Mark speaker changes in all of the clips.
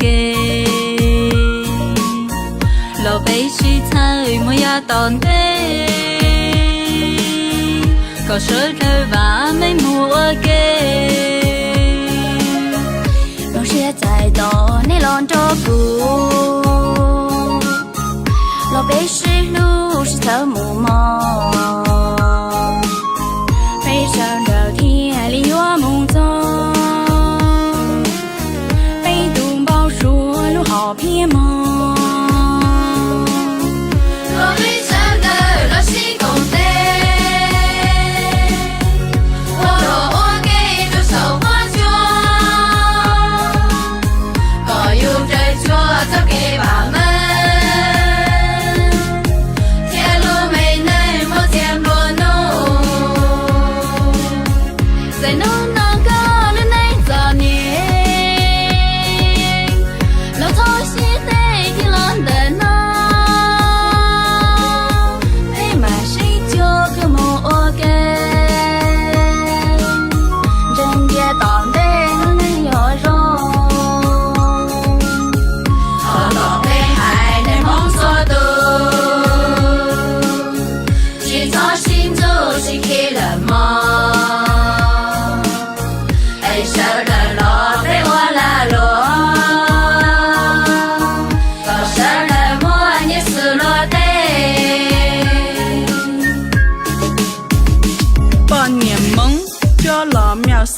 Speaker 1: kê lo bay suy thay mua ya tòn thế có sợi thơ và mấy mua kê
Speaker 2: nó sẽ chạy đó nên lon cho cũ lo bay suy lu sẽ thở mù mò bây giờ đầu thì li hoa mông gió bay tung bao số lu họ phía mò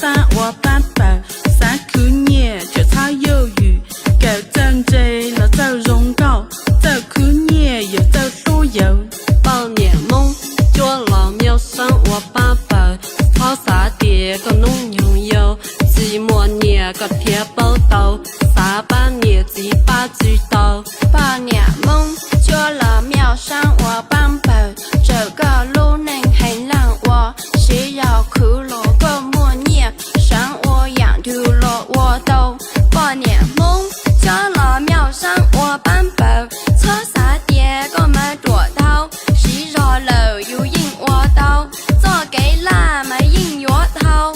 Speaker 3: xa我班班三口年就差有余狗正正了走荣高走口年又走所有
Speaker 4: 包年梦做老庙上我爸爸跑啥碟个弄拥有寂寞年个铁包刀撒把年几把知道
Speaker 2: 包年梦做老庙上我班班这个路能很让我需要苦劳个默念上我养住了我都包年梦做老庙上我班班车啥碟个没捉到是绕路又引我到做给拉没引我头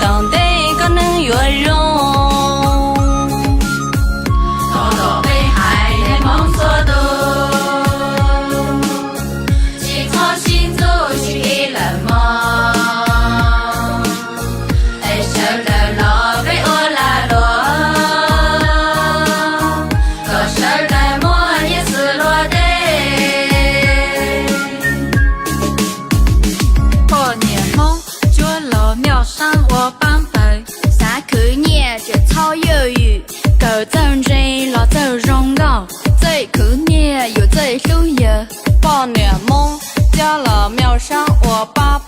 Speaker 1: 当得个能越容，
Speaker 2: 多多被害的梦所度，起床心就去给了梦，爱上了老被我拉落，可是的梦也是落的，
Speaker 1: 过年梦做老庙上我班班。
Speaker 2: 去年就超有余，狗正正老走荣高，最去年又最收入，
Speaker 1: 包年梦，家老庙上我爸